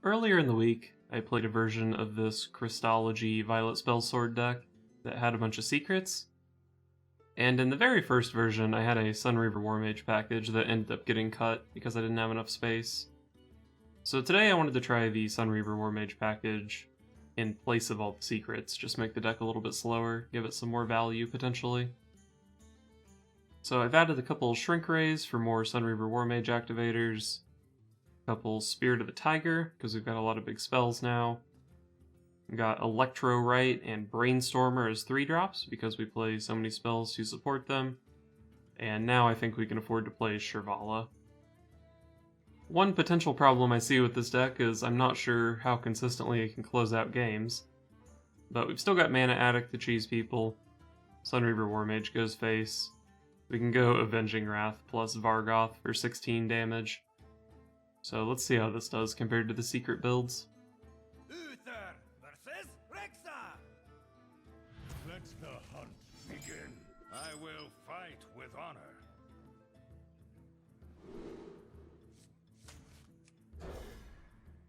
Earlier in the week, I played a version of this Crystology Violet Spellsword deck that had a bunch of secrets, and in the very first version I had a Sunreaver Warmage package that ended up getting cut because I didn't have enough space. So today I wanted to try the Sunreaver Warmage package in place of all the secrets, just make the deck a little bit slower, give it some more value potentially. So I've added a couple Shrink Rays for more Sunreaver Warmage activators, a couple Spirit of the Tiger, because we've got a lot of big spells now. We've got Electro-Right and Brainstormer as 3-drops, because we play so many spells to support them. And now I think we can afford to play Shirvala. One potential problem I see with this deck is I'm not sure how consistently it can close out games. But we've still got Mana Addict to cheese people, Sunreaver Warmage goes face, we can go Avenging Wrath plus Vargoth for 16 damage. So let's see how this does compared to the secret builds. Uther versus Rexa! Let the hunt begin. I will fight with honor.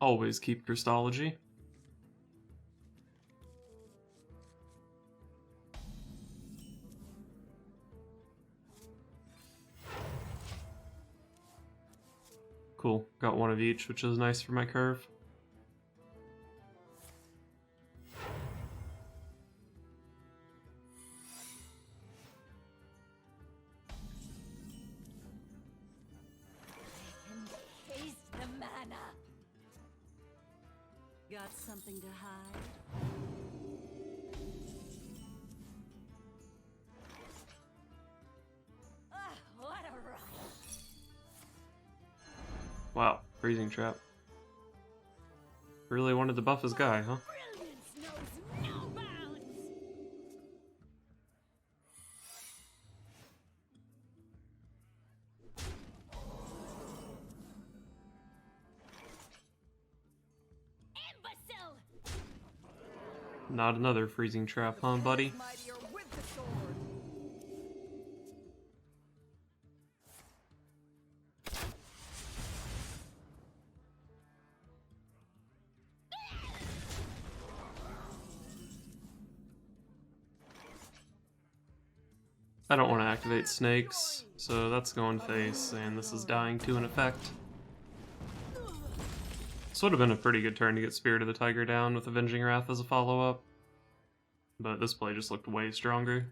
Always keep Crystology. Cool, got one of each, which is nice for my curve. Taste the mana. Got something to hide? What a ride! Wow, Freezing Trap. Really wanted to buff his guy, huh? Brilliance knows no bounds. Imbecile! Not another Freezing Trap, huh, buddy? Mightier with the sword. I don't want to activate snakes, so that's going face, and this is dying to an effect. This would have been a pretty good turn to get Spirit of the Tiger down with Avenging Wrath as a follow-up, but this play just looked way stronger.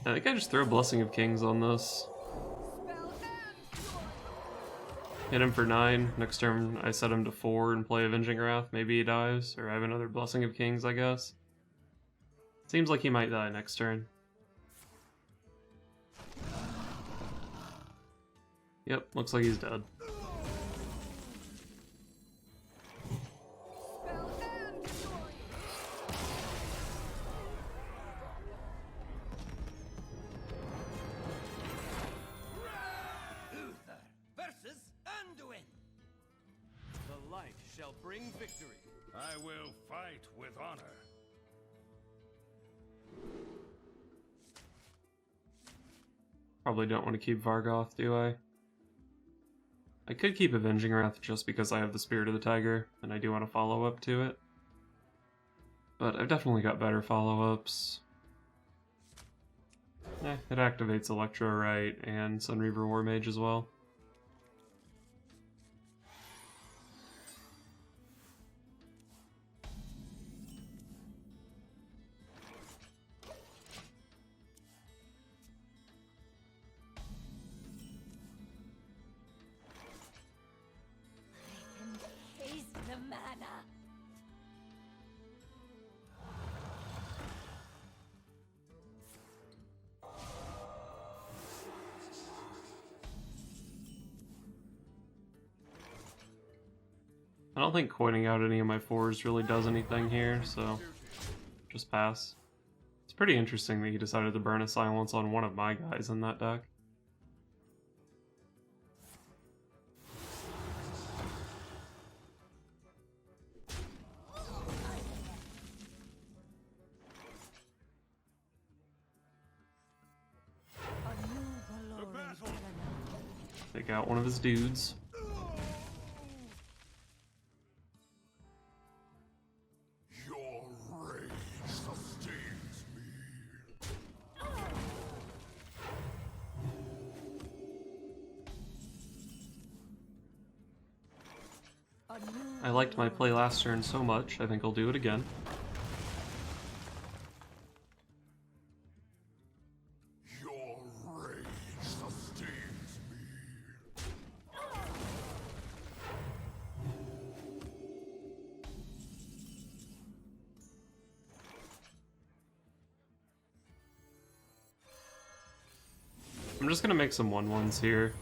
I think I just throw Blessing of Kings on this. Hit him for 9, next turn I set him to 4 and play Avenging Wrath, maybe he dies, or I have another Blessing of Kings, I guess. Seems like he might die next turn. Yep, looks like he's dead. Shall bring victory. I will fight with honor. Probably don't want to keep Vargoth, do I? I could keep Avenging Wrath just because I have the Spirit of the Tiger, and I do want to follow up to it. But I've definitely got better follow-ups. It activates Electro-Right and Sunreaver Warmage as well. Taste the mana. I don't think coining out any of my 4s really does anything here, so just pass. It's pretty interesting that he decided to burn a silence on one of my guys in that deck. Take out one of his dudes. Your rage sustains me. I liked my play last turn so much, I think I'll do it again. Your rage sustains me. I'm just gonna make some 1/1s here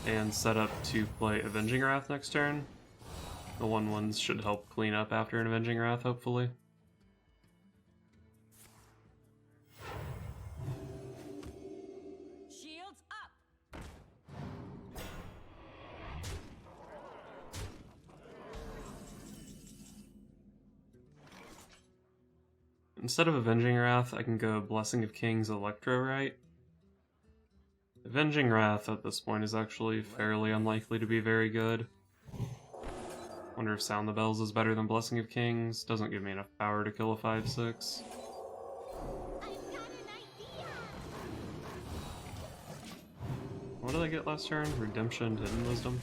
and set up to play Avenging Wrath next turn. The 1/1s should help clean up after an Avenging Wrath, hopefully. Shields up! Instead of Avenging Wrath, I can go Blessing of Kings Electro-Right. Avenging Wrath at this point is actually fairly unlikely to be very good. Wonder if Sound the Bells is better than Blessing of Kings. Doesn't give me enough power to kill a 5/6. What did I get last turn? Redemption, Hidden Wisdom?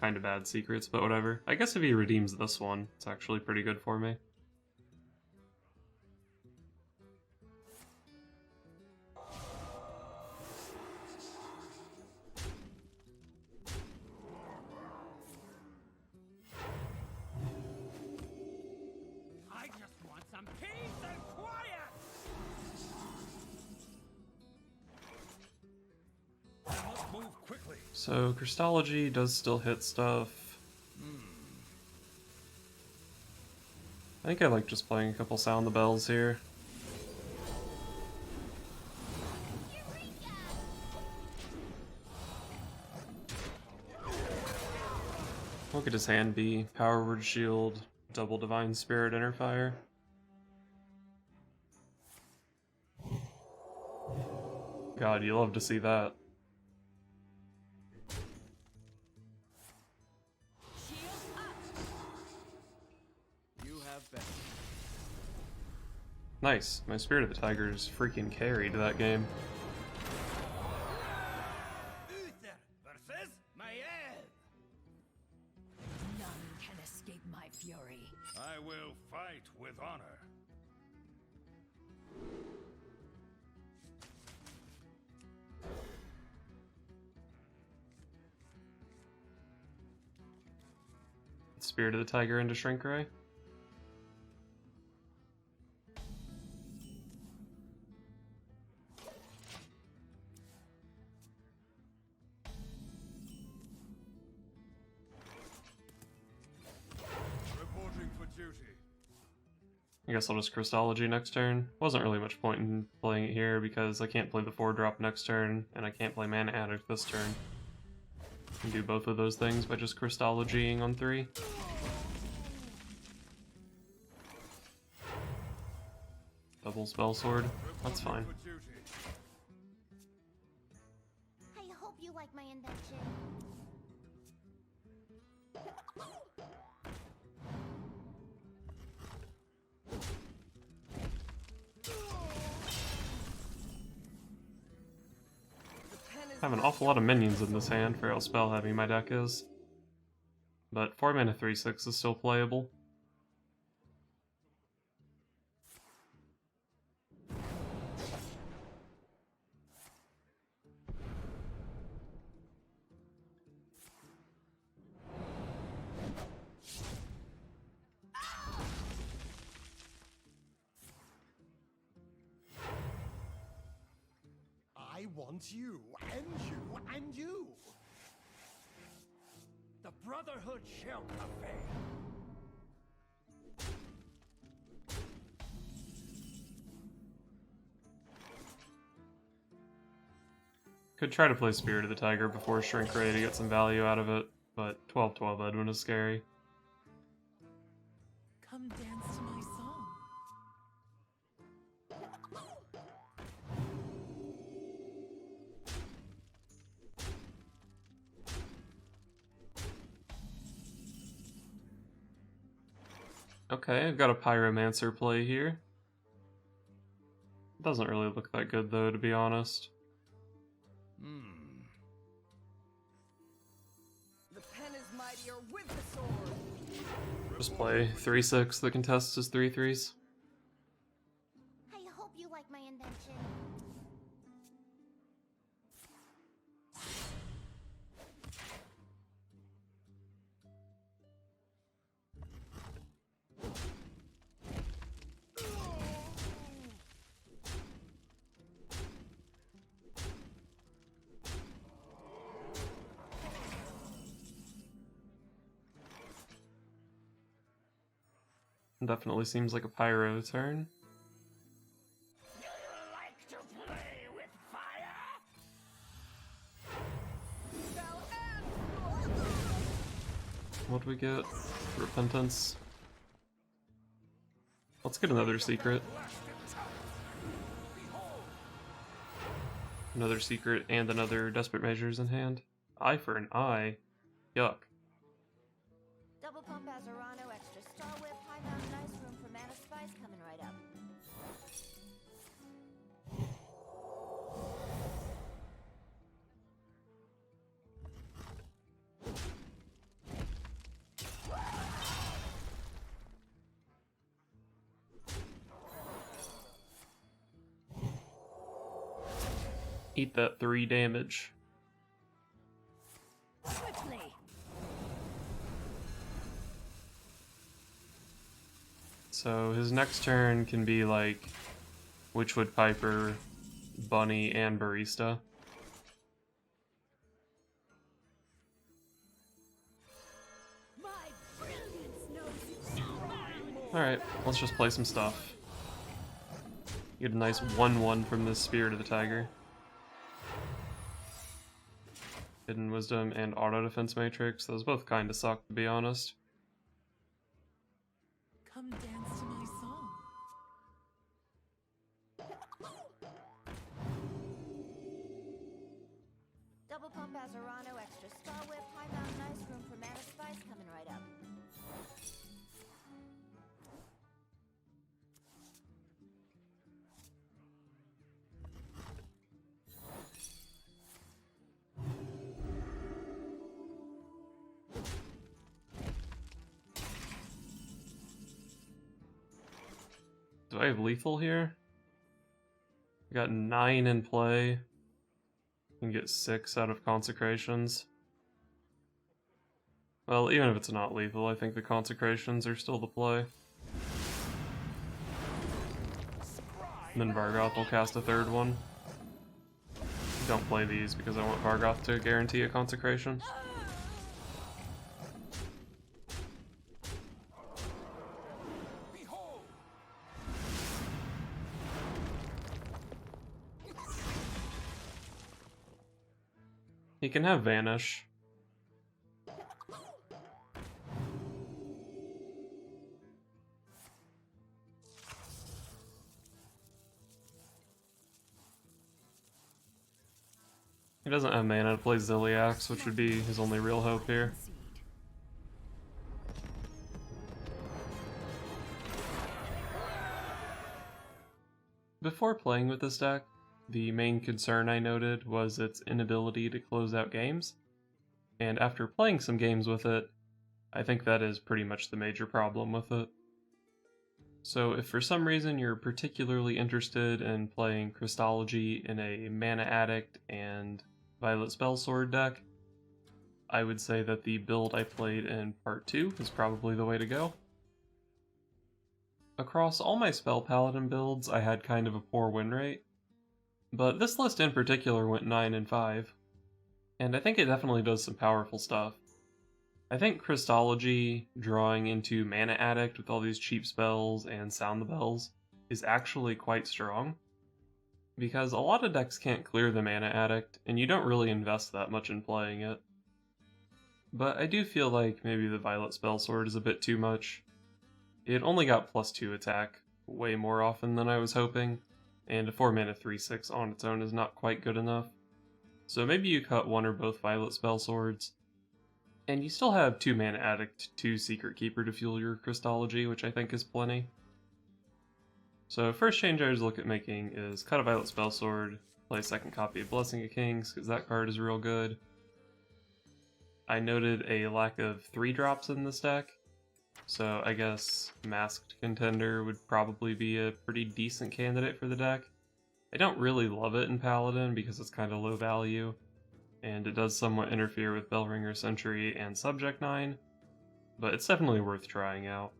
Kinda bad secrets, but whatever. I guess if he redeems this one, it's actually pretty good for me. I just want some peace and quiet! I must move quickly. So, Crystology does still hit stuff. I think I like just playing a couple Sound the Bells here. What could his hand be? Power Word Shield, double Divine Spirit, Inner Fire. God, you love to see that. Shields up! You have been. Nice. My Spirit of the Tigers freaking carried that game. Uther versus Maiev. None can escape my fury. I will fight with honor. Spirit of the Tiger into Shrink Ray. Reporting for duty. I guess I'll just Crystology next turn. Wasn't really much point in playing it here because I can't play the 4-drop next turn, and I can't play Mana Addict this turn. I can do both of those things by just Crystologying on 3. Double Spellsword. That's fine. For duty. I hope you like my invention. I have an awful lot of minions in this hand for how spell heavy my deck is. But 4 mana 3/6 is still playable. I want you, and you, and you. The Brotherhood shall prevail. Could try to play Spirit of the Tiger before Shrink Ray to get some value out of it, but 12/12 Edwin is scary. Come dance to my song. Okay, I've got a Pyromancer play here. Doesn't really look that good though, to be honest. The pen is mightier with the sword. Just play 3/6 that contests as 3/3s. I hope you like my invention. Definitely seems like a Pyro turn. Like to play with fire? What do we get? Repentance. Let's get another secret. Another secret and another Desperate Measures in hand. Eye for an eye. Yuck. Double pump Azarano, extra Star Whip, high mountain ice room for mana spice coming right up. Eat that 3 damage. Swiftly. So his next turn can be like Witchwood Piper, Bunny, and Barista. My brilliance knows you. Alright, let's just play some stuff. Get a nice 1/1 from this Spirit of the Tiger. Hidden Wisdom and Auto Defense Matrix. Those both kinda suck, to be honest. Come dance to my song. Double pump Azarano, extra Star Whip, high mountain ice room for mana spice coming right up. Do I have lethal here? I got 9 in play. Can get 6 out of consecrations. Well, even if it's not lethal, I think the consecrations are still the play. And then Vargoth will cast a 3rd one. Don't play these because I want Vargoth to guarantee a consecration. He can have Vanish. He doesn't have mana to play Ziliax, which would be his only real hope here. Before playing with this deck, the main concern I noted was its inability to close out games, and after playing some games with it, I think that is pretty much the major problem with it. So if for some reason you're particularly interested in playing Crystology in a Mana Addict and Violet Spellsword deck, I would say that the build I played in Part 2 is probably the way to go. Across all my Spell Paladin builds, I had kind of a poor win rate, but this list in particular went 9 and 5, and I think it definitely does some powerful stuff. I think Crystology, drawing into Mana Addict with all these cheap spells and Sound the Bells, is actually quite strong, because a lot of decks can't clear the Mana Addict, and you don't really invest that much in playing it. But I do feel like maybe the Violet Spellsword is a bit too much. It only got +2 attack way more often than I was hoping, and a 4-mana 3/6 on its own is not quite good enough. So maybe you cut one or both Violet Spellswords, And you still have 2 Mana Addict, 2 Secret Keeper to fuel your Crystology, which I think is plenty. So first change I was looking at making is cut a Violet Spellsword, play a second copy of Blessing of Kings, because that card is real good. I noted a lack of 3-drops in this deck, so I guess Masked Contender would probably be a pretty decent candidate for the deck. I don't really love it in Paladin because it's kind of low value, and it does somewhat interfere with Bellringer Sentry and Subject 9, but it's definitely worth trying out.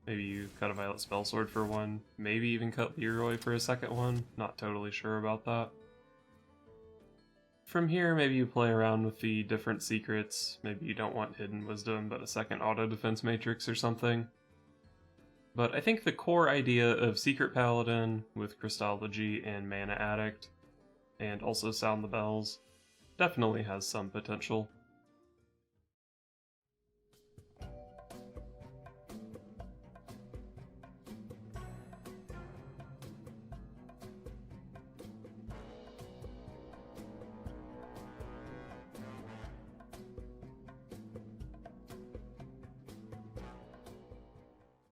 Maybe you cut a Violet Spellsword for one, maybe even cut Leroy for a second one, not totally sure about that. From here, maybe you play around with the different secrets, maybe you don't want Hidden Wisdom but a second auto defense matrix or something. But I think the core idea of Secret Paladin with Crystology and Mana Addict, and also Sound the Bells, definitely has some potential.